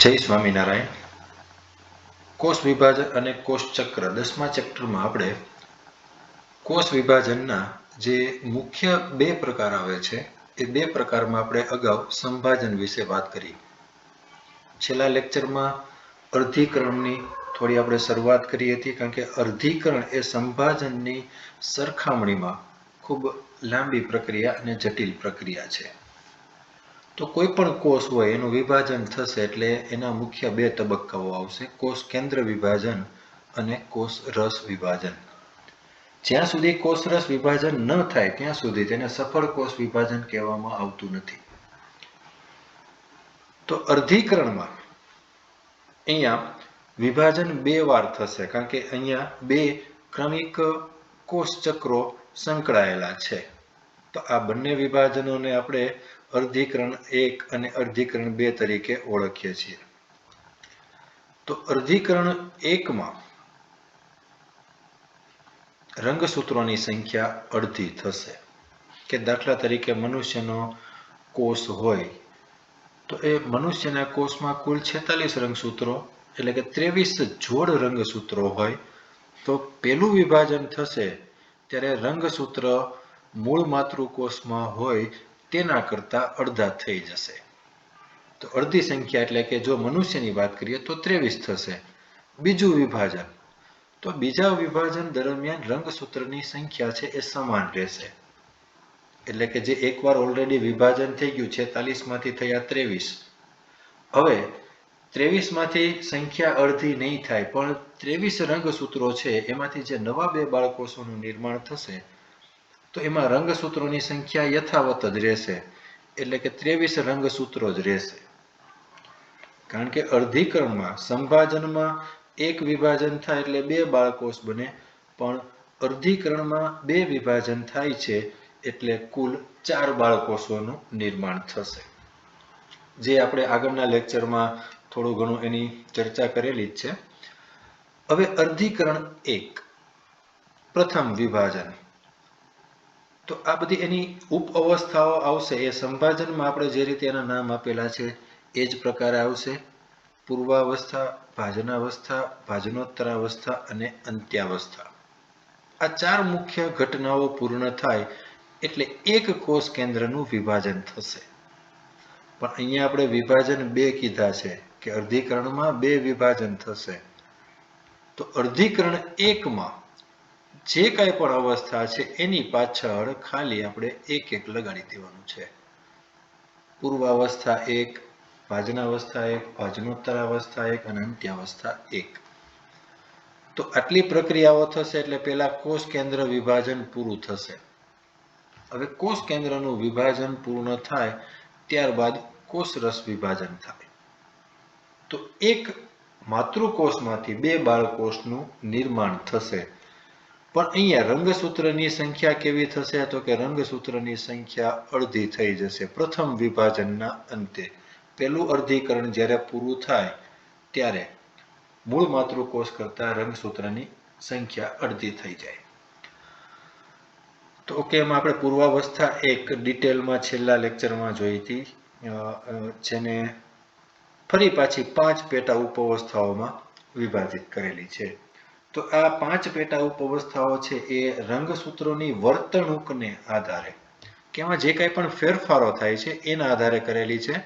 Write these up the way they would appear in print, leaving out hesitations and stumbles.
જય સ્વામિનારાયણ. કોષ વિભાજન અને કોષ ચક્ર 10મા ચેપ્ટરમાં આપણે કોષ વિભાજનના જે મુખ્ય બે પ્રકાર આવે છે એ બે પ્રકારમાં આપણે અગાઉ સંભાજન વિશે વાત કરી. છેલ્લા લેક્ચરમાં અર્ધીકરણની થોડી આપણે શરૂઆત કરી હતી, કારણ કે અર્ધીકરણ એ સંભાજનની સરખામણીમાં ખૂબ લાંબી પ્રક્રિયા અને જટિલ પ્રક્રિયા છે. તો કોઈ પણ કોષ હોય એનું વિભાજન થશે એટલે એના મુખ્ય બે તબક્કાઓ આવશે: કોષ કેન્દ્ર વિભાજન અને કોષ રસ વિભાજન. જ્યાં સુધી કોષ રસ વિભાજન ન થાય ત્યાં સુધી તેને સફળ કોષ વિભાજન કહેવામાં આવતું નથી. તો અર્ધીકરણમાં અહીંયા વિભાજન બે વાર થશે, કારણ કે અહીંયા બે ક્રમિક કોષ ચક્રો સંકળાયેલા છે. તો આ બંને વિભાજનોને આપણે અર્ધીકરણ 1 અને અર્ધીકરણ 2 તરીકે ઓળખીએ છીએ. તો અર્ધીકરણ 1 માં રંગસૂત્રોની સંખ્યા અડધી થશે. કે દાખલા તરીકે મનુષ્યનો કોષ હોય તો એ મનુષ્યના કોષમાં કુલ 46 રંગસૂત્રો એટલે કે 23 જોડ રંગસૂત્રો હોય, તો પહેલું વિભાજન થશે ત્યારે રંગસૂત્ર મૂળ માતૃકોષમાં હોય તેના કરતાં અડધા થઈ જશે. તો અડધી સંખ્યા એટલે કે જો મનુષ્યની વાત કરીએ તો 23 થશે. બીજું વિભાજન, તો બીજા વિભાજન દરમિયાન રંગસૂત્રની સંખ્યા છે એ સમાન રહેશે. એટલે કે જે એકવાર ઓલરેડી વિભાજન થઈ ગયું, 46 માંથી થયા 23. હવે 23 માંથી સંખ્યા અડધી નહીં થાય, પણ 23 રંગસૂત્રો છે એમાંથી જે નવા બે બાળકોષોનું નિર્માણ થશે તો એમાં રંગસૂત્રોની સંખ્યા યથાવત જ રહેશે. એટલે કે 23 રંગસૂત્રો જ રહેશે. કારણ કે અર્ધીકરણમાં સંભાજનમાં એક વિભાજન થાય એટલે બે બાળકોષ બને, પણ અર્ધીકરણમાં બે વિભાજન થાય છે એટલે કુલ 4 બાળકોષોનું નિર્માણ થશે. જે આપણે આગળના લેક્ચરમાં થોડું ઘણું એની ચર્ચા કરેલી જ છે. હવે અર્ધીકરણ 1 પ્રથમ વિભાજન, તો આ બધી એની ઉપ અવસ્થાઓ આવશે. એ સંભાજનમાં આપણે જે રીતે એના નામ આપેલા છે એ જ પ્રકારે આવશે: પૂર્વાવસ્થા, ભાજનાવસ્થા, ભાજનોત્તરાવસ્થા અને અંત્યાવસ્થા. આ 4 મુખ્ય ઘટનાઓ પૂર્ણ થાય એટલે એક કોષ કેન્દ્રનું વિભાજન થશે. પણ અહીંયા આપણે વિભાજન 2 કીધા છે કે અર્ધીકરણમાં 2 વિભાજન થશે. તો અર્ધીકરણ 1 માં જે કાંઈ પણ અવસ્થા છે એની પાછળ ખાલી આપણે એક લગાડી દેવાનું છે. પૂર્વાવસ્થા 1, ભાજનાવસ્થા 1, ભાજનોત્તરાવસ્થા 1 અને અંત્યાવસ્થા 1. તો આટલી પ્રક્રિયાઓ થશે એટલે પહેલા કોષ કેન્દ્ર વિભાજન પૂરું થશે. હવે કોષ કેન્દ્રનું વિભાજન પૂર્ણ થાય ત્યારબાદ કોષ રસ વિભાજન થાય. તો એક માતૃકોષમાંથી બે બાળકોષનું નિર્માણ થશે. પણ અહીંયા રંગસૂત્રની સંખ્યા કેવી થશે? તો કે રંગસૂત્રની સંખ્યા અડધી થઈ જશે પ્રથમ વિભાજનના અંતે. પહેલું અર્ધીકરણ જ્યારે પૂરું થાય ત્યારે મૂળ માતૃકોષ કરતાં રંગસૂત્રની સંખ્યા અડધી થઈ જાય. તો ઓકે, એમાં આપણે પૂર્વાવસ્થા 1 ડિટેલમાં છેલ્લા લેક્ચરમાં જોઈ હતી, જેને ફરી પાછી 5 પેટા ઉપઅવસ્થાઓમાં વિભાજિત કરેલી છે. તો આ 5 પેટા ઉપઅવસ્થાઓ છે એ રંગસૂત્રોની વર્તણૂકને આધારે, કે એમાં જે કાંઈ પણ ફેરફારો થાય છે એના આધારે કરેલી છે.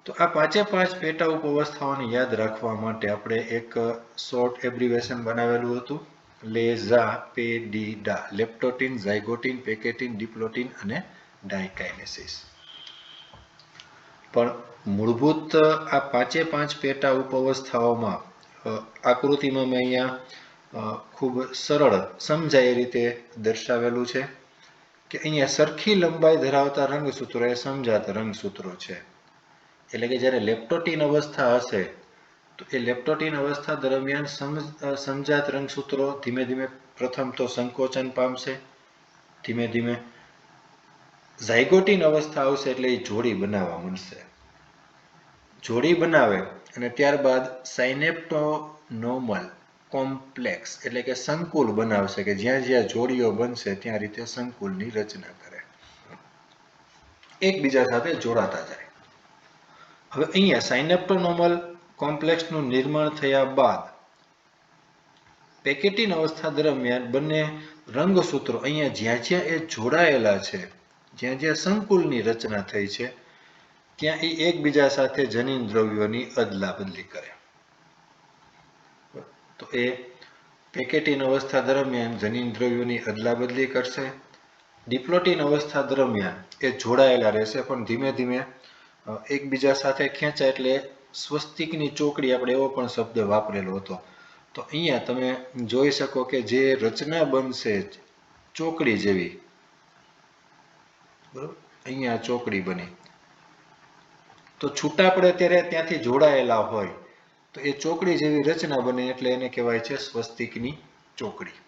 તો આ 5 પેટા ઉપઅવસ્થાઓને યાદ રાખવા માટે આપણે એક શોર્ટ એબ્રિવેશન બનાવેલું હતું: લેઝાપેડિડા. લેપ્ટોટીન, ઝાયગોટીન, પેકેટીન, ડિપ્લોટીન અને ડાયકાઇનેસિસ. પણ મૂળભૂત આ 5 પેટા ઉપઅવસ્થાઓમાં આકૃતિમાં મેં અહીંયા ખૂબ સરળ સમજાય એ રીતે દર્શાવેલું છે કે અહીંયા સરખી લંબાઈ ધરાવતા રંગસૂત્રો એ સમજાતા રંગસૂત્રો છે. એટલે કે જ્યારે લેપ્ટોટીન અવસ્થા હશે તો એ લેપ્ટોટીન અવસ્થા દરમિયાન સમજાત રંગસૂત્રો ધીમે ધીમે પ્રથમ તો સંકોચન પામશે. ધીમે ધીમે ઝાયગોટીન અવસ્થા આવશે એટલે એ જોડી બનાવવા માંડશે. જોડી બનાવે અને ત્યારબાદ સાયનેપ્ટોનોમલ કોમ્પ્લેક્સ એટલે કે સંકુલ બનાવશે, કે જ્યાં જ્યાં જોડીઓ બનશે ત્યાં રીતે સંકુલની રચના કરે, એકબીજા સાથે જોડાતા જાય. હવે અહીંયા સાયનેપ્ટોનોમલ કોમ્પ્લેક્સનું નિર્માણ થયા બાદ પેકેટીન અવસ્થા દરમિયાન બંને રંગસૂત્રો અહીંયા જ્યાં જ્યાં એ જોડાયેલા છે, જ્યાં જ્યાં સંકુલની રચના થઈ છે, ત્યાં એ એકબીજા સાથે જનીન દ્રવ્યોની અદલા બદલી કરે. તો એ પેકેટીન અવસ્થા દરમિયાન જનીન દ્રવ્યોની અદલા બદલી કરશે. ડિપ્લોટીન અવસ્થા દરમિયાન એ જોડાયેલા રહેશે, પણ ધીમે ધીમે એકબીજા સાથે ખેંચાય એટલે સ્વસ્તિકની ચોકડી, આપણે એવો પણ શબ્દ વાપરેલો હતો. તો અહીંયા તમે જોઈ શકો કે જે રચના બનશે ચોકડી જેવી, બરોબર, અહીંયા ચોકડી બની, તો છૂટા પડે ત્યારે ત્યાંથી જોડાયેલા હોય તો એ ચોકડી જેવી રચના બને એટલે એને કહેવાય છે સ્વસ્તિકની ચોકડી.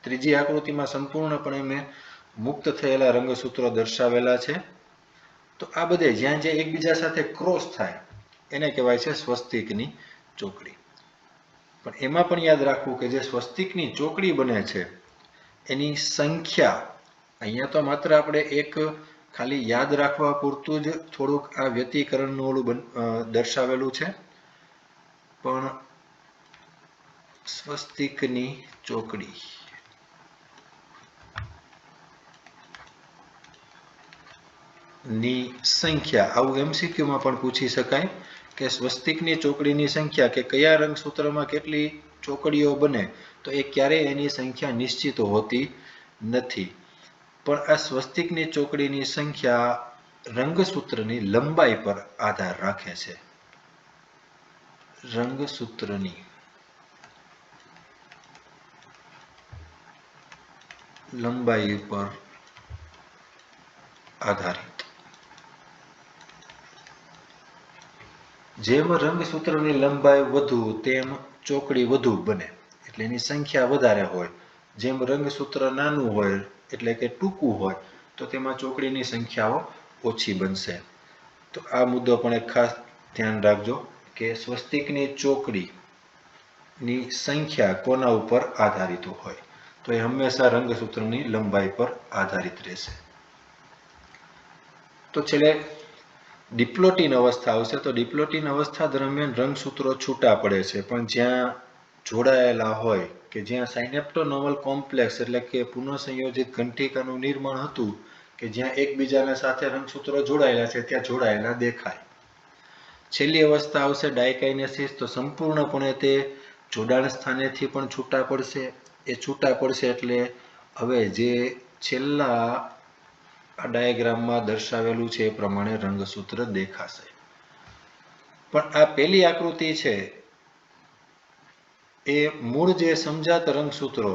ત્રીજી આકૃતિમાં સંપૂર્ણપણે મેં મુક્ત થયેલા રંગસૂત્રો દર્શાવેલા છે. તો આ બધે જ્યાં જ્યાં એકબીજા સાથે ક્રોસ થાય એને કહેવાય છે સ્વસ્તિકની ચોકડી. પણ એમાં પણ યાદ રાખવું કે જે સ્વસ્તિકની ચોકડી બને છે એની સંખ્યા, અહીંયા તો માત્ર આપણે એક ખાલી યાદ રાખવા પૂરતું જ થોડુંક આ વ્યતિકરણનું ઓલું દર્શાવેલું છે, પણ સ્વસ્તિકની ચોકડી ની સંખ્યા, આવું એમસીક્યુમાં પણ પૂછી શકાય કે સ્વસ્તિકની ચોકડીની સંખ્યા, કે કયા રંગસૂત્રમાં કેટલી ચોકડીઓ બને, તો એ ક્યારેય એની સંખ્યા નિશ્ચિત હોતી નથી. પણ આ સ્વસ્તિકની ચોકડીની સંખ્યા રંગસૂત્રની લંબાઈ પર આધાર રાખે છે. રંગસૂત્રની લંબાઈ પર આધારિત. જેમ રંગસૂત્રની લંબાઈ વધુ તેમ ચોકડી વધુ બને, એટલે એની સંખ્યા વધારે હોય. જેમ રંગસૂત્ર નાનું હોય એટલે કે ટૂંકું હોય તો તેમાં ચોકડીની સંખ્યાઓ ઓછી બનશે. તો આ મુદ્દો પણ એક ખાસ ધ્યાન રાખજો કે સ્વસ્તિકની ચોકડીની સંખ્યા કોના ઉપર આધારિત હોય, તો એ હંમેશા રંગસૂત્રની લંબાઈ પર આધારિત રહેશે. તો છેલ્લે ડિપ્લોટીન અવસ્થા આવશે. તો ડિપ્લોટીન અવસ્થા દરમિયાન રંગસૂત્રો છૂટા પડે છે, પણ જ્યાં જોડાયેલા હોય, કે જ્યાં સાયનેપ્ટોનોમલ કોમ્પ્લેક્સ એટલે કે પુનઃસંયોજિત ઘંટિકાનું નિર્માણ હતું, કે જ્યાં એકબીજાના સાથે રંગસૂત્રો જોડાયેલા છે ત્યાં જોડાયેલા દેખાય. છેલ્લી અવસ્થા આવશે ડાયકાઇનેસિસ. તો સંપૂર્ણપણે તે જોડાણ સ્થાનેથી પણ છૂટા પડશે. એ છૂટા પડશે એટલે હવે જે છેલ્લા આ ડાયાગ્રામમાં દર્શાવેલું છે એ પ્રમાણે રંગસૂત્ર દેખાશે. પણ આ પહેલી આકૃતિ છે એ મૂળ જે સમજાત રંગસૂત્રો,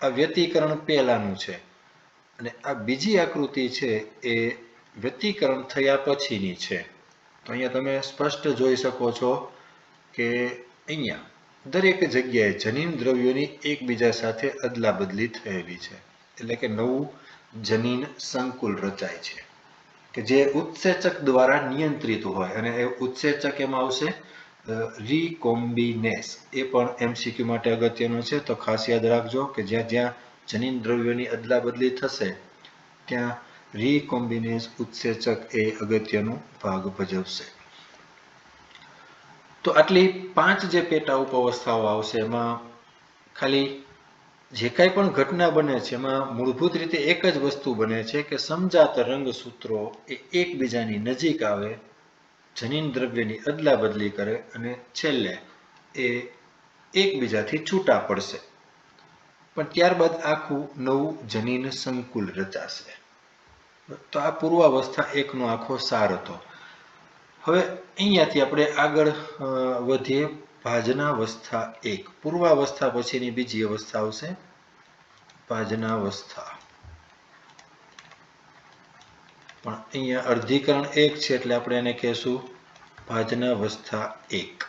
આ વ્યતિકરણ પહેલાનું છે, અને આ બીજી આકૃતિ છે એ વ્યતિકરણ થયા પછીની છે. તો અહીંયા તમે સ્પષ્ટ જોઈ શકો છો કે અહીંયા દરેક જગ્યાએ જનીન દ્રવ્યોની એકબીજા સાથે અદલા બદલી થયેલી છે, એટલે કે નવું જનીન સંકુલ રચાય છે, કે જે ઉત્સેચક દ્વારા નિયંત્રિત હોય. અને એ ઉત્સેચક એમાં આવશે રીકોમ્બિનેસ. એ પણ એમસીક્યુ માટે અગત્યનું છે, તો ખાસ યાદ રાખજો કે જ્યાં જ્યાં જનીન દ્રવ્યોની અદલા બદલી થશે ત્યાં રીકોમ્બિનેસ ઉત્સેચક એ અગત્યનો ભાગ ભજવશે. તો આટલી 5 જે પેટા ઉપઅવસ્થાઓ આવશે એમાં ખાલી જે કાંઈ પણ ઘટના બને છે એમાં મૂળભૂત રીતે એક જ વસ્તુ બને છે કે સમજાત રંગસૂત્રો એ એકબીજાની નજીક આવે, જનીન દ્રવ્યની અદલા બદલી કરે અને છેલ્લે એ એકબીજાથી છૂટા પડશે. પણ ત્યારબાદ આખું નવું જનીન સંકુલ રચાશે. તો આ પૂર્વાવસ્થા 1 નો આખો સાર હતો. હવે અહીંયાથી આપણે આગળ વધીએ ભાજનાવસ્થા 1. પૂર્વાવસ્થા પછીની બીજી અવસ્થા આવશે ભાજનાવસ્થા. પણ અહીંયા અર્ધીકરણ 1 છે એટલે આપણે એને કહેશું ભાજનાવસ્થા 1.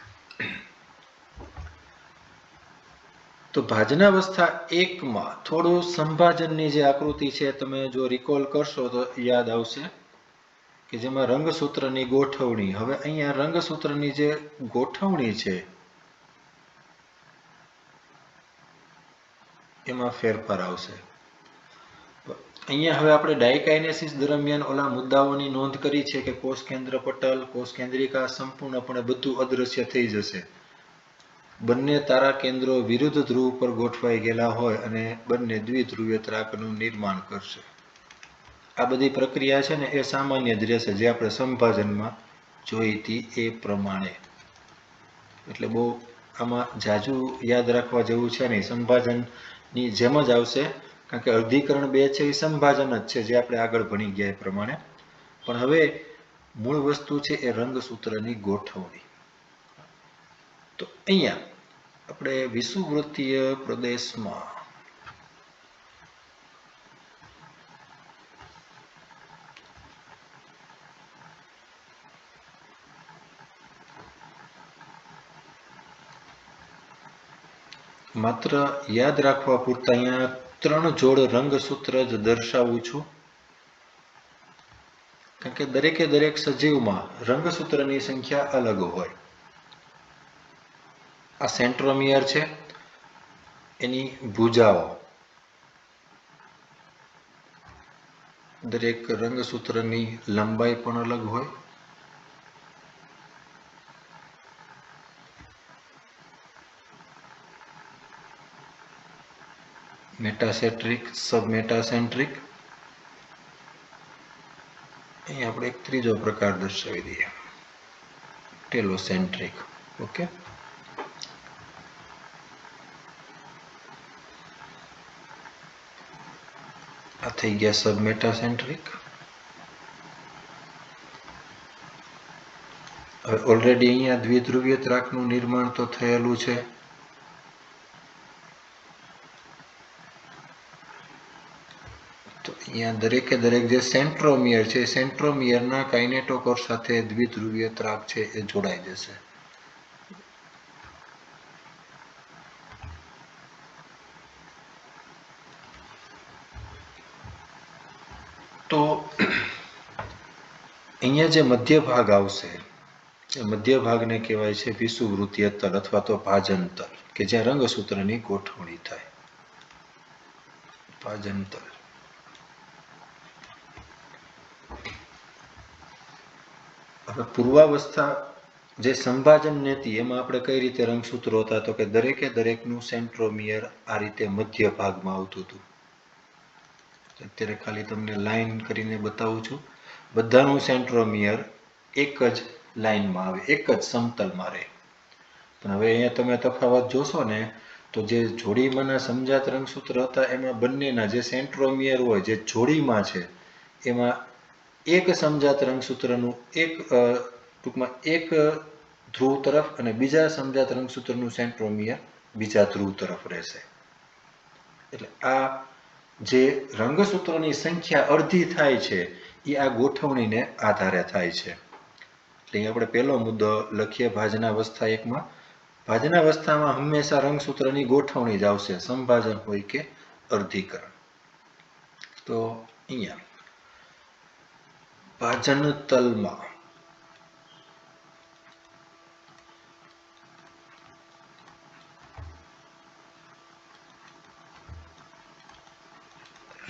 તો ભાજનાવસ્થા 1 માં થોડું સંભાજનની જે આકૃતિ છે તમે જો રિકોલ કરશો તો યાદ આવશે કે જેમાં રંગસૂત્રની ગોઠવણી. હવે અહીંયા રંગસૂત્રની જે ગોઠવણી છે એમાં ફેરફાર આવશે. અહીંયા હવે આપણે ડાયકાઇનેસિસ દરમિયાન ઓલા મુદ્દાઓની નોંધ કરી છે કે કોષ કેન્દ્ર પટલ, કોષ કેન્દ્રિકા સંપૂર્ણપણે બધું અદૃશ્ય થઈ જશે. બંને તારા કેન્દ્રો વિરુદ્ધ ધ્રુવ પર ગોઠવાઈ ગયેલા હોય અને બંને દ્વિધ્રુવીય ત્રાકનું નિર્માણ કરશે. આ બધી પ્રક્રિયા છે ને એ સામાન્ય જ રહેશે જે આપણે સંભાજનમાં જોઈ હતી એ પ્રમાણે. એટલે બહુ આમાં જાજુ યાદ રાખવા જેવું છે નહીં. સંભાજનની જેમ જ આવશે, કારણ કે અર્ધીકરણ 2 છે એ સંભાજન જ છે જે આપણે આગળ ભણી ગયા એ પ્રમાણે. પણ હવે મૂળ વસ્તુ છે એ રંગસૂત્રની ગોઠવણી. તો અહીંયા આપણે વિષુવવૃત્તીય પ્રદેશમાં માત્ર યાદ રાખવા પૂરતા અહીંયા 3 જોડ રંગસૂત્ર જ દર્શાવું છું, કારણ કે દરેકે દરેક સજીવમાં રંગસૂત્રની સંખ્યા અલગ હોય. આ સેન્ટ્રોમિયર છે, એની ભુજાઓ દરેક રંગસૂત્રની લંબાઈ પણ અલગ હોય. મેટાસેન્ટ્રિક, સબમેટાસેન્ટ્રિક. અહીં આપણે એક ત્રીજો પ્રકાર દર્શાવી દઈએ, ટેલોસેન્ટ્રિક. ઓકે, આ થઈ ગયા સબમેટાસેન્ટ્રિક. હવે ઓલરેડી અહીંયા દ્વિધ્રુવીય ત્રાકનું નિર્માણ તો થયેલું છે. તો અહીંયા દરેકે દરેક જે સેન્ટ્રોમિયર છે, સેન્ટ્રોમિયરના કાઇનેટોકોર સાથે દ્વિધ્રુવીય ત્રાક છે એ જોડાઈ જશે. તો અહીંયા જે મધ્ય ભાગ આવશે એ મધ્ય ભાગને કહેવાય છે વિષુવવૃત્તીય તલ અથવા તો ભાજન તલ, કે જ્યાં રંગસૂત્રની ગોઠવણી થાય. ભાજન તલ. હવે પૂર્વાવસ્થા જે સંભાજન હતી એમાં આપણે કઈ રીતે રંગસૂત્રો હતા, તો કે દરેકે દરેકનું સેન્ટ્રોમિયર આ રીતે મધ્ય ભાગમાં આવતું હતું. અત્યારે ખાલી તમને લાઈન કરીને બતાવું છું. બધાનું સેન્ટ્રોમિયર એક જ લાઈનમાં આવે, એક જ સમતલમાં રહે. પણ હવે અહીંયા તમે તફાવત જોશો ને, તો જે જોડીમાંના સમજાત રંગસૂત્ર હતા એમાં બંનેના જે સેન્ટ્રોમિયર હોય, જે જોડીમાં છે એમાં એક સમજાત રંગસૂત્રનું ટૂંકમાં એક ધ્રુવ તરફ અને બીજા સમજાત રંગસૂત્રનું સેન્ટ્રોમિયર બીજા ધ્રુવ તરફ રહેશે. એટલે આ જે રંગસૂત્રોની સંખ્યા અડધી થાય છે એ આ ગોઠવણીને આધારે થાય છે. એટલે આપણે પહેલો મુદ્દો લખીએ ભાજનાવસ્થા 1માં. ભાજનાવસ્થામાં હંમેશા રંગસૂત્રની ગોઠવણી જ આવશે, સંભાજન હોય કે અર્ધીકરણ. તો અહીંયા ભાજન તલમાં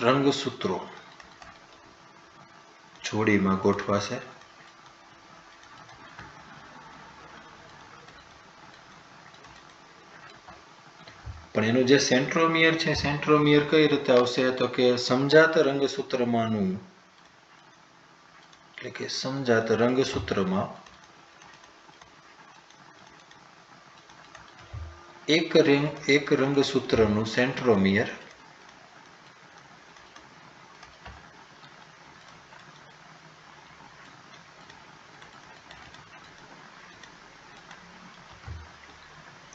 રંગસૂત્રો જોડીમાં ગોઠવાશે. પણ એનું જે સેન્ટ્રોમિયર છે, સેન્ટ્રોમિયર કઈ રીતે આવશે, તો કે સમજાત રંગસૂત્રમાંનું, એટલે કે સમજાત રંગસૂત્રમાં એક રંગસૂત્રનું સેન્ટ્રોમિયર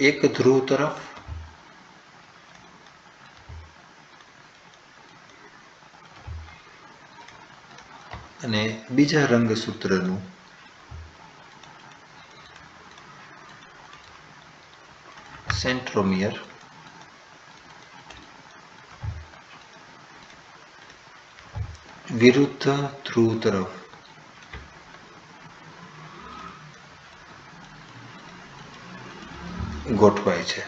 એક ધ્રુવ તરફ અને બીજા રંગસૂત્રનું સેન્ટ્રોમિયર વિરુદ્ધ ધ્રુવ તરફ ગોઠવાય છે.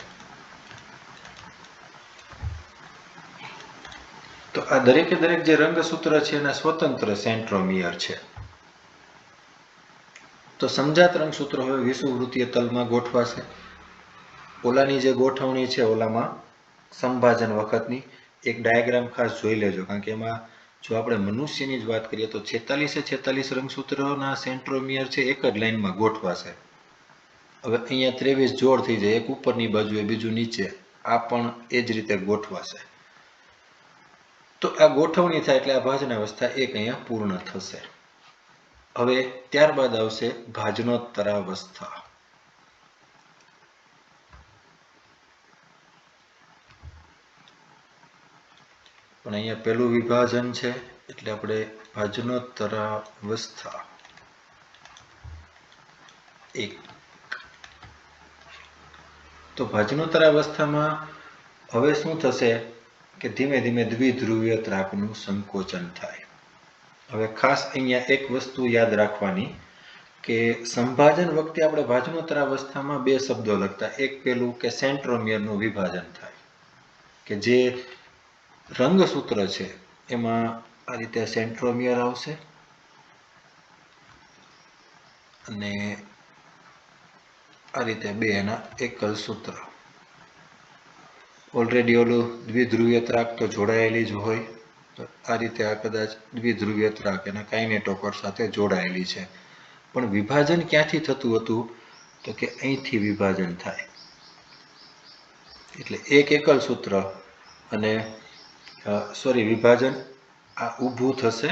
તો આ દરેકે દરેક જે રંગસૂત્ર છે એના સ્વતંત્ર સેન્ટ્રોમિયર છે. તો સમજાત રંગસૂત્ર હવે વિષુવવૃત્તીય તલમાં ગોઠવાશે. ઓલાની જે ગોઠવણી છે ઓલામાં સંભાજન વખતની એક ડાયાગ્રામ ખાસ જોઈ લેજો, કારણ કે એમાં જો આપણે મનુષ્યની જ વાત કરીએ તો 46 રંગસૂત્રોના સેન્ટ્રોમિયર છે એક જ લાઈનમાં ગોઠવાશે. હવે અહીંયા 23 જોડ થઈ જાય, એક ઉપરની બાજુએ બીજું નીચે, આ પણ એ જ રીતે ગોઠવાશે. તો આ ગોઠવણી થાય એટલે આ ભાજનાવસ્થા એક અહીંયા પૂર્ણ થશે. હવે ત્યારબાદ આવશે ભાજનોત્તરાવસ્થા. પણ અહીંયા પહેલું વિભાજન છે એટલે આપણે ભાજનોત્તરાવસ્થા એક. તો ભાજનોત્તરાવસ્થામાં હવે શું થશે કે ધીમે ધીમે દ્વિધ્રુવીય ત્રાકનું સંકોચન થાય. હવે ખાસ અહીંયા એક વસ્તુ યાદ રાખવાની કે સંભાજન વખતે આપણે ભાજનોત્તરાવસ્થામાં બે શબ્દો લખતા. એક પેલું કે સેન્ટ્રોમિયરનું વિભાજન થાય, કે જે રંગસૂત્ર છે એમાં આ રીતે સેન્ટ્રોમિયર આવશે અને આ રીતે બે એના એકલ સૂત્ર. ઓલરેડી ઓલું દ્વિધ્રુવીય ત્રાક તો જોડાયેલી જ હોય, તો આ રીતે આ કદાચ દ્વિધ્રુવીય ત્રાક એના કાઇનેટોકોર સાથે જોડાયેલી છે. પણ વિભાજન ક્યાંથી થતું હતું તો કે અહીંથી વિભાજન થાય, એટલે એક એકલ સૂત્ર અને વિભાજન આ ઊભું થશે,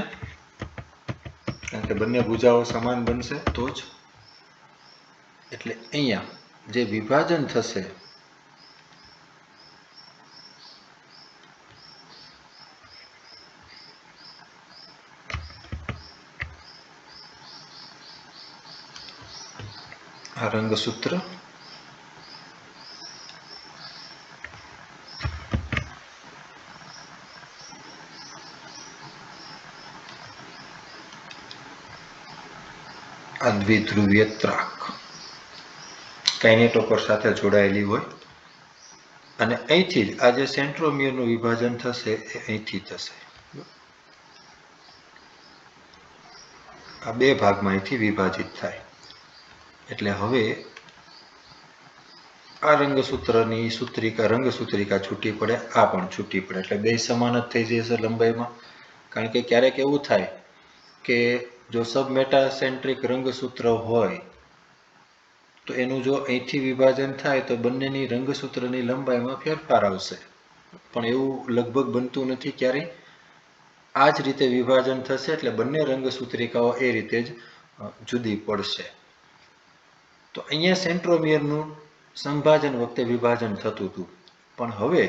કારણ કે બંને ભુજાઓ સમાન બનશે તો જ. એટલે અહીંયા જે વિભાજન થશે આ રંગસૂત્ર આ દ્વિધ્રુવીય ત્રાક કાઇનેટોકોર સાથે જોડાયેલી હોય અને અહીંથી જ આ જે સેન્ટ્રોમિયરનું વિભાજન થશે એ અહીંથી થશે. આ બે ભાગમાં અહીંથી વિભાજિત થાય. એટલે હવે આ રંગસૂત્રની રંગસૂત્રિકા છૂટી પડે, આ પણ છૂટી પડે, એટલે બે સમાન જ થઈ જશે લંબાઈમાં. કારણ કે ક્યારેક એવું થાય કે જો સબમેટાસેન્ટ્રિક રંગસૂત્ર હોય તો એનું જો અહીંથી વિભાજન થાય તો બંનેની રંગસૂત્રની લંબાઈમાં ફેરફાર આવશે, પણ એવું લગભગ બનતું નથી ક્યારેય. આ જ રીતે વિભાજન થશે એટલે બંને રંગસૂત્રિકાઓ એ રીતે જ જુદી પડશે. તો અહીંયા સેન્ટ્રોમિયરનું સંભાજન વખતે વિભાજન થતું હતું, પણ હવે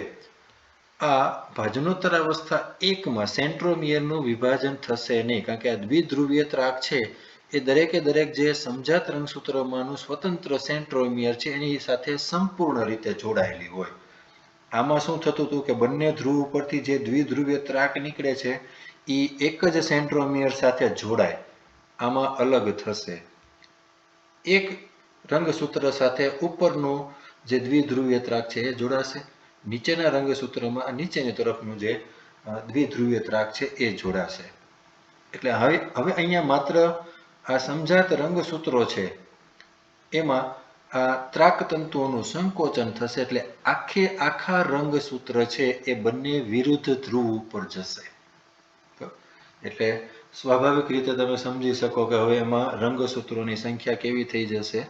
આ ભાજનોત્તરાવસ્થા એકમાં સેન્ટ્રોમિયરનું વિભાજન થશે નહીં, કારણ કે આ દ્વિધ્રુવીય ત્રાક છે એ દરેકે દરેક જે સમજાત રંગસૂત્રમાંનું સ્વતંત્ર સેન્ટ્રોમિયર છે એની સાથે સંપૂર્ણ રીતે જોડાયેલી હોય. આમાં શું થતું હતું કે બંને ધ્રુવ ઉપરથી જે દ્વિધ્રુવીય ત્રાક નીકળે છે એ એક જ સેન્ટ્રોમિયર સાથે જોડાય, આમાં અલગ થશે. એક રંગસૂત્ર સાથે ઉપરનું જે દ્વિધ્રુવીય ત્રાક છે એ જોડાશે, નીચેના રંગસૂત્રમાં નીચેની તરફનું જે દ્વિધ્રુવીય ત્રાક છે એ જોડાશે. એટલે હવે અહીંયા માત્ર આ સમજાત રંગસૂત્રો છે એમાં આ ત્રાક તંતુઓનું સંકોચન થશે, એટલે આખા રંગસૂત્ર છે એ બંને વિરુદ્ધ ધ્રુવ ઉપર જશે. એટલે સ્વાભાવિક રીતે તમે સમજી શકો કે હવે એમાં રંગસૂત્રોની સંખ્યા કેવી થઈ જશે,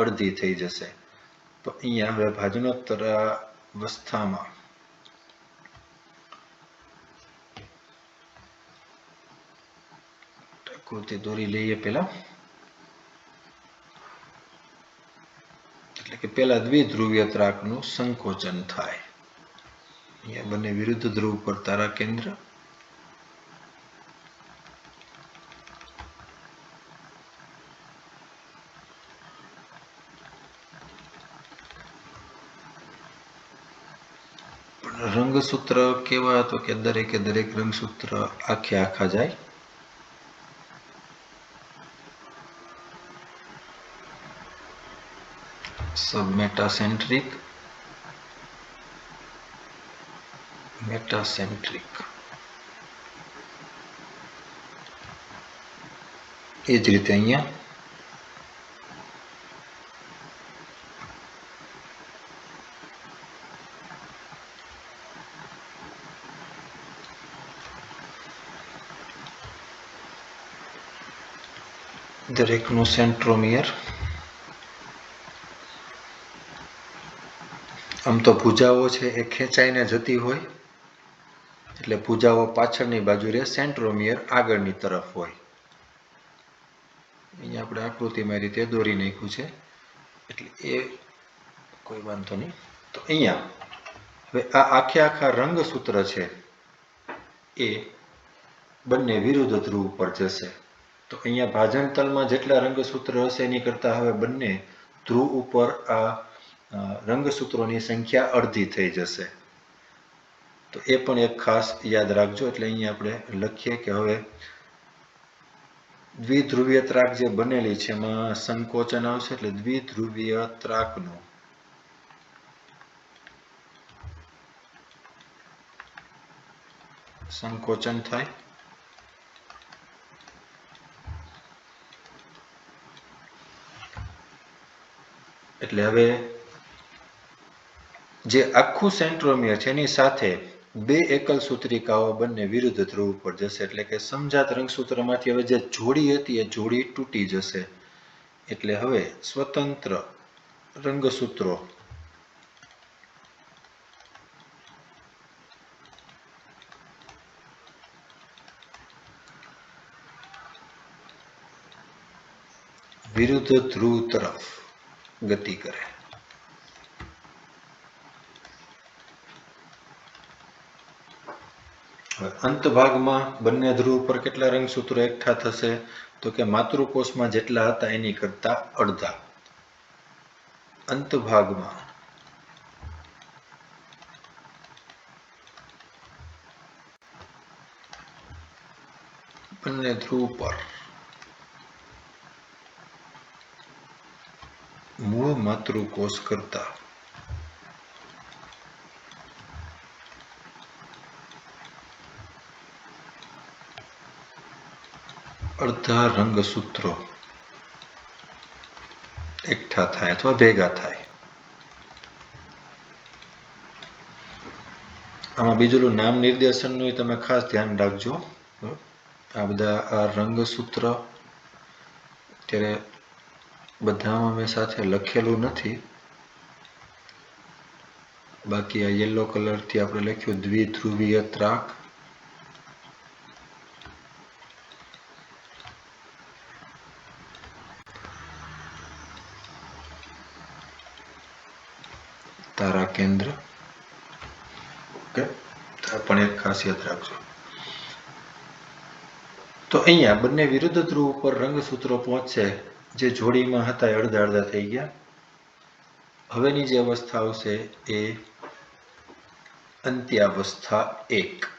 અડધી થઈ જશે. તો અહીંયા હવે ભાજનોત્તરાવસ્થામાં આકૃતિ દોરી લઈએ પેલા. એટલે કે પેલા દ્વિધ્રુવીય ત્રાકનું સંકોચન થાય. અહીંયા બંને વિરુદ્ધ ધ્રુવ પર તારા કેન્દ્ર, રંગસૂત્ર કેવા તો કે દરેકે દરેક રંગસૂત્ર આખા જાય. સબમેટાસેન્ટ્રિક, મેટાસેન્ટ્રિક એ જ રીતે અહીંયા દરેકનું સેન્ટ્રોમિયર. આમ તો ભુજાઓ છે એ ખેંચાઈને જતી હોય એટલે ભુજાઓ પાછળની બાજુ રહે, સેન્ટ્રોમિયર આગળની તરફ હોય. અહીંયા આપણે આકૃતિમાં રીતે દોરી નાખ્યું છે એટલે એ કોઈ વાંધો નહીં. તો અહીંયા હવે આ આખા રંગસૂત્ર છે એ બંને વિરુદ્ધ ધ્રુવ ઉપર જશે. તો અહીંયા ભાજન તલમાં જેટલા રંગસૂત્ર હશે એની કરતાં હવે બંને ધ્રુવ ઉપર આ રંગસૂત્રોની સંખ્યા અડધી થઈ જશે. તો એ પણ એક ખાસ યાદ રાખજો. એટલે અહીંયા આપણે લખીએ કે હવે દ્વિધ્રુવીય ત્રાક જે બનેલી છે એમાં સંકોચન આવશે એટલે દ્વિધ્રુવીય ત્રાકનું સંકોચન થાય. એટલે હવે જે આખું સેન્ટ્રોમિયર છે એની સાથે બે એકલ સૂત્રિકાઓ બંને વિરુદ્ધ ધ્રુવ ઉપર જશે. એટલે કે સમજાત રંગસૂત્રમાંથી હવે જે જોડી હતી એ જોડી તૂટી જશે. એટલે હવે સ્વતંત્ર રંગસૂત્રો વિરુદ્ધ ધ્રુવ તરફ ગતિ કરે. અંત ભાગમાં બંને ધ્રુવ પર કેટલા રંગસૂત્રો એકઠા થશે? તો કે માતૃકોષમાં જેટલા હતા એની કરતા અડધા. અંત ભાગમાં બંને ધ્રુવ પર મૂળ માતૃકોષ કરતા અડધા રંગસૂત્રો એકઠા થાય અથવા ભેગા થાય. આમાં બીજું નામ નિર્દેશનનું તમે ખાસ ધ્યાન રાખજો. આ બધા આ રંગસૂત્ર અત્યારે બધામાં મેં સાથે લખેલું નથી. બાકી આ યલો કલરથી આપણે લખ્યું દ્વિધ્રુવીય ત્રાક. તારા કેન્દ્ર. ઓકે, આ પણ એક ખાસ યાદ રાખજો. તો અહીંયા બંને વિરુદ્ધ ધ્રુવ ઉપર રંગસૂત્રો પહોંચશે. જે જોડીમાં હતા એ અડધા અડધા થઈ ગયા. હવેની જે અવસ્થા આવશે એ અંત્યાવસ્થા 1.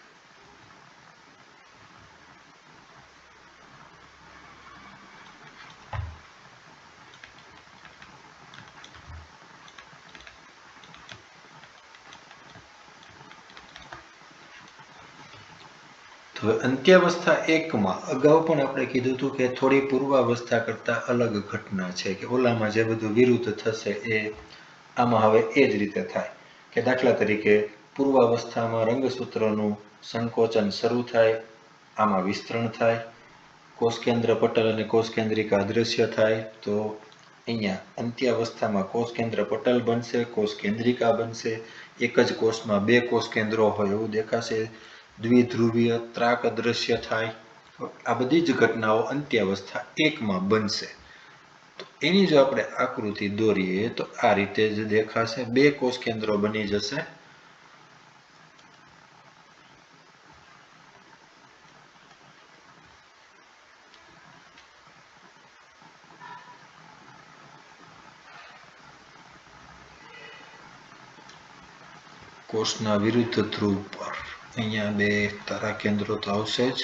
હવે અંત્યાવસ્થા 1માં અગાઉ પણ આપણે કીધું હતું કે થોડી પૂર્વાવસ્થા કરતાં અલગ ઘટના છે. કે ઓલામાં જે બધું વિરુદ્ધ થશે એ આમાં હવે એ જ રીતે થાય. કે દાખલા તરીકે પૂર્વાવસ્થામાં રંગસૂત્રોનું સંકોચન શરૂ થાય, આમાં વિસ્તરણ થાય, કોષકેન્દ્ર પટલ અને કોષકેન્દ્રિકા અદૃશ્ય થાય. તો અહીંયા અંત્યાવસ્થામાં કોષકેન્દ્ર પટલ બનશે, કોષકેન્દ્રિકા બનશે. એક જ કોષમાં બે કોષકેન્દ્રો હોય એવું દેખાશે. દ્વિધ્રુવીય ત્રાક અદૃશ્ય થાય. આ બધી જ ઘટનાઓ અંત્યાવસ્થા 1માં બનશે. તો એની જો આપણે આકૃતિ દોરીએ તો આ રીતે જ દેખાશે. બે કોષકેન્દ્રો બની જશે. કોષના વિરુદ્ધ ધ્રુવ પર અહીંયા બે તારા કેન્દ્રો તો આવશે જ,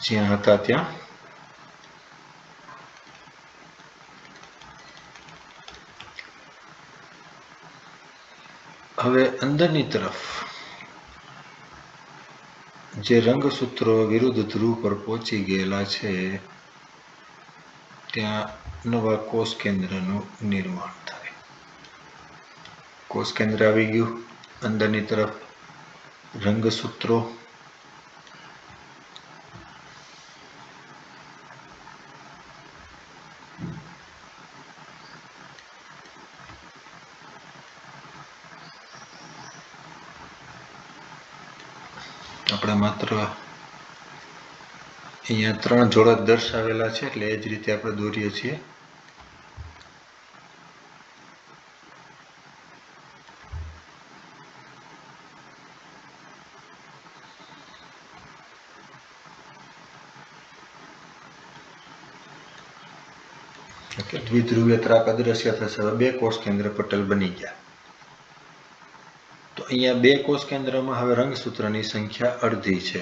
જ્યાં હતા ત્યાં. હવે અંદરની તરફ જે રંગસૂત્રો વિરુદ્ધ ધ્રુવ પર પહોંચી ગયેલા છે ત્યાં નવા કોષ કેન્દ્રનું નિર્માણ થાય. કોષ કેન્દ્ર આવી ગયું, અંદરની તરફ રંગસૂત્રો, આપણે માત્ર અહીંયા 3 જોડા દર્શાવેલા છે એટલે એ જ રીતે આપણે દોરીએ છીએ. દ્વિધ્રુવીય ત્રાક અદ્રશ્ય થશે. હવે 2 કોષ કેન્દ્ર પટલ બની ગયા. તો અહીંયા 2 કોષ કેન્દ્રમાં હવે રંગસૂત્રની સંખ્યા અડધી છે.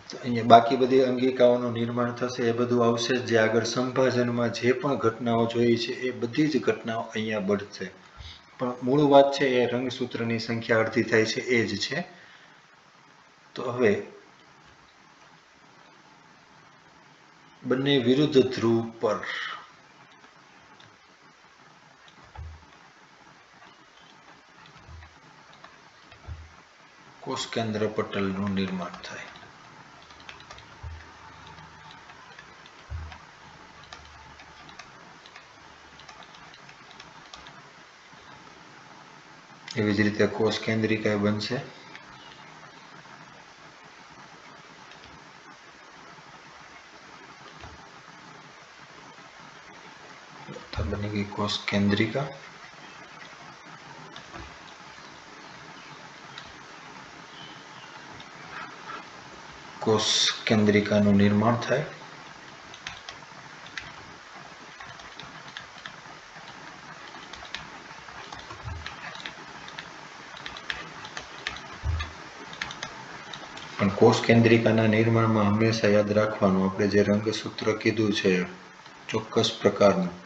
તો અહીંયા બાકી બધી અંગિકાઓનું નિર્માણ થશે, એ બધું આવશે. જે આગળ સંભાજનમાં જે પણ ઘટનાઓ જોઈ છે એ બધી જ ઘટનાઓ અહીંયા બળશે. પણ મૂળ વાત છે એ રંગસૂત્રની સંખ્યા અડધી થાય છે એ જ છે. તો હવે બંને વિરુદ્ધ ધ્રુવ પર કોષ કેન્દ્ર પટલનું નિર્માણ થાય. એવી જ રીતે કોષ કેન્દ્રિકા બનશે. બની ગઈ કોષ કેન્દ્રિકા. કોષ કેન્દ્રિકાનું નિર્માણ થાય. પણ કોષ કેન્દ્રિકાના નિર્માણમાં હંમેશા યાદ રાખવાનું, આપણે જે રંગસૂત્ર કીધું છે ચોક્કસ પ્રકારનું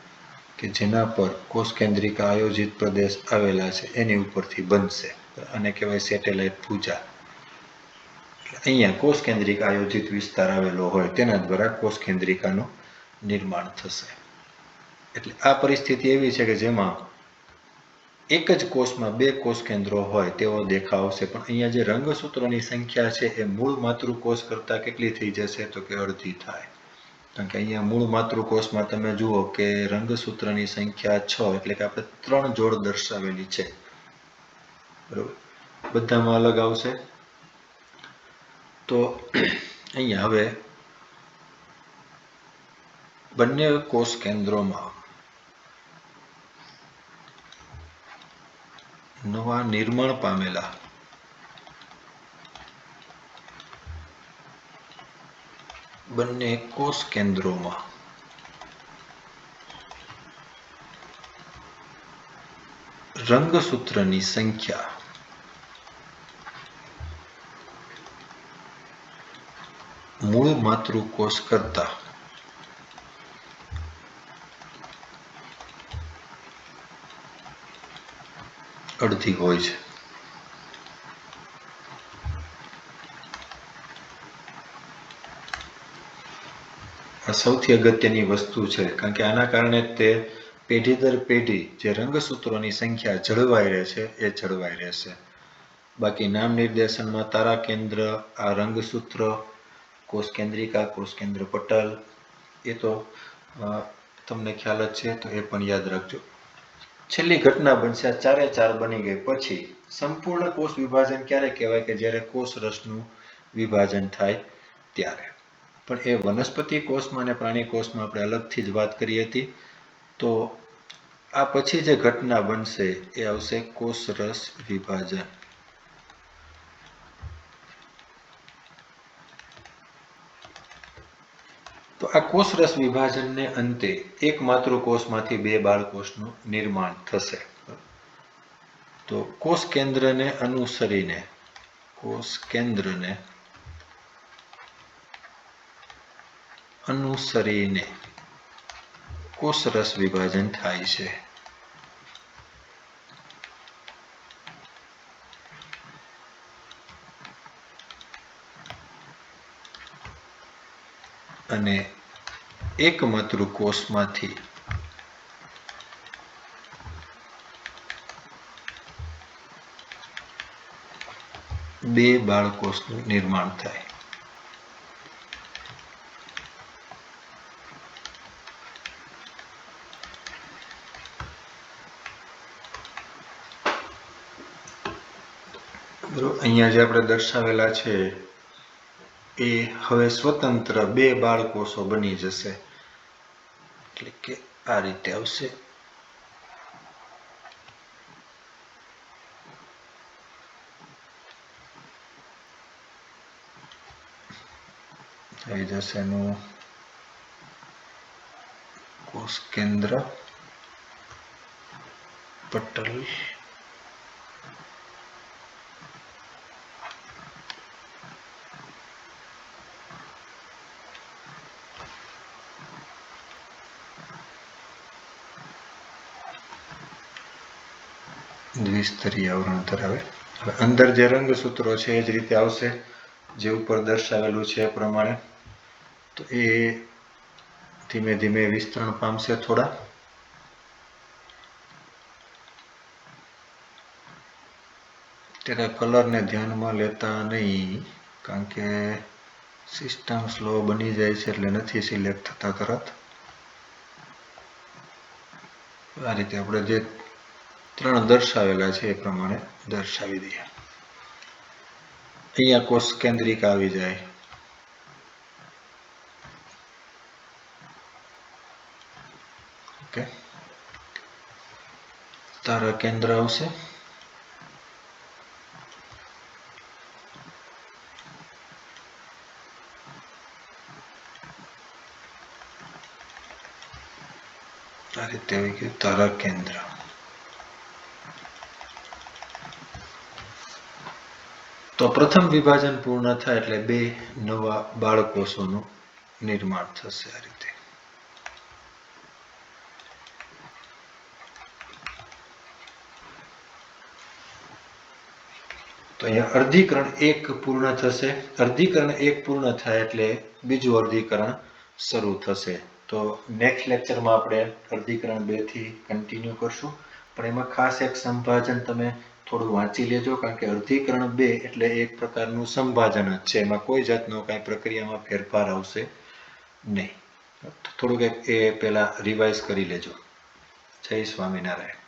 કે જેના પર કોષ કેન્દ્રિકા આયોજિત પ્રદેશ આવેલા છે એની ઉપરથી બનશે. આને કહેવાય સેટેલાઇટ ભુજા. અહીંયા કોષ કેન્દ્રિકા આયોજિત વિસ્તાર આવેલો હોય તેના દ્વારા કોષ કેન્દ્રિકાનું નિર્માણ થશે. એટલે આ પરિસ્થિતિ એવી છે કે જેમાં એક જ કોષમાં 2 કોષ કેન્દ્રો હોય તેવો દેખાવ આવશે. પણ અહીંયા જે રંગસૂત્રોની સંખ્યા છે એ મૂળ માતૃકોષ કરતાં કેટલી થઈ જશે? તો કે અડધી થાય. કારણ કે અહીંયા મૂળ માતૃકોષમાં તમે જુઓ કે રંગસૂત્રની સંખ્યા 6, એટલે કે આપણે 3 જોડ દર્શાવેલી છે. બરોબર, બધામાં અલગ આવશે. તો અહીંયા હવે બંને કોષ કેન્દ્રોમાં નવા નિર્માણ પામેલા બંને કોષ કેન્દ્રોમાં રંગસૂત્રની સંખ્યા મૂળ માતૃકોષ કરતા અડધી હોય છે. આ સૌથી અગત્યની વસ્તુ છે, કારણ કે આના કારણે તે પેઢી દર પેઢી જે રંગસૂત્રોની સંખ્યા જળવાઈ રહેશે એ જળવાઈ રહેશે. બાકી નામ નિર્દેશનમાં તારા કેન્દ્ર, આ રંગસૂત્ર, કોષ કેન્દ્રિકા, કોષ કેન્દ્ર પટલ, એ તો તમને ખ્યાલ જ છે, તો એ પણ યાદ રાખજો. છેલ્લી ઘટના બનશે, 4 બની ગઈ પછી સંપૂર્ણ કોષ વિભાજન ક્યારે કહેવાય? કે જ્યારે કોષ રસનું વિભાજન થાય ત્યારે. પણ એ વનસ્પતિ કોષમાં અને પ્રાણી કોષમાં આપણે અલગથી જ વાત કરી હતી. તો આ પછી જે ઘટના બનશે એ આવશે કોષ રસ વિભાજન. તો આ કોષ રસ વિભાજનને અંતે એક માતૃકોષમાંથી 2 બાળકોષનું નિર્માણ થશે. તો કોષ કેન્દ્રને અનુસરીને કોષ રસ વિભાજન થાય છે. અને એક માતૃકોષમાંથી બે બાળકોષનું નિર્માણ થાય. અહીંયા જે આપણે દર્શાવેલા છે એ હવે સ્વતંત્ર બે બાળકોષો બની જશે, એટલે કે આ રીતે આવશે. થઈ જશે એનું કોષ કેન્દ્ર, પટલ, દ્વિસ્તરીય આવરણ ધરાવે. હવે અંદર જે રંગસૂત્રો છે એ જ રીતે આવશે જે ઉપર દર્શાવેલું છે એ પ્રમાણે. તો એ ધીમે ધીમે વિસ્તરણ પામશે થોડા. ત્યારે કલરને ધ્યાનમાં લેતા નહીં, કારણ કે સિસ્ટમ સ્લો બની જાય છે એટલે નથી સિલેક્ટ થતા તરત. આ રીતે આપણે જે ત્રણ દર્શાવેલા છે એ પ્રમાણે દર્શાવી દઈએ. અહીંયા કોષ કેન્દ્રિકા આવી જાય. ઓકે, તારા કેન્દ્ર આવશે. આ રીતે આવી ગયું તારા કેન્દ્ર. તો પ્રથમ વિભાજન પૂર્ણ થાય એટલે બે નવા બાળકોષોનું નિર્માણ થશે. આ રીતે તો અહીંયા અર્ધીકરણ 1 પૂર્ણ થશે. અર્ધીકરણ 1 પૂર્ણ થાય એટલે બીજું અર્ધીકરણ શરૂ થશે. તો નેક્સ્ટ લેક્ચરમાં આપણે અર્ધીકરણ 2 થી કન્ટિન્યુ કરશું. પણ એમાં ખાસ એક સંભાજન તમે થોડું વાંચી લેજો, કારણ કે અર્ધીકરણ 2 એટલે એક પ્રકારનું સંભાજન જ છે. એમાં કોઈ જાતનો કાંઈ પ્રક્રિયામાં ફેરફાર આવશે નહીં. થોડુંક એ પહેલા રિવાઇઝ કરી લેજો. જય સ્વામિનારાયણ.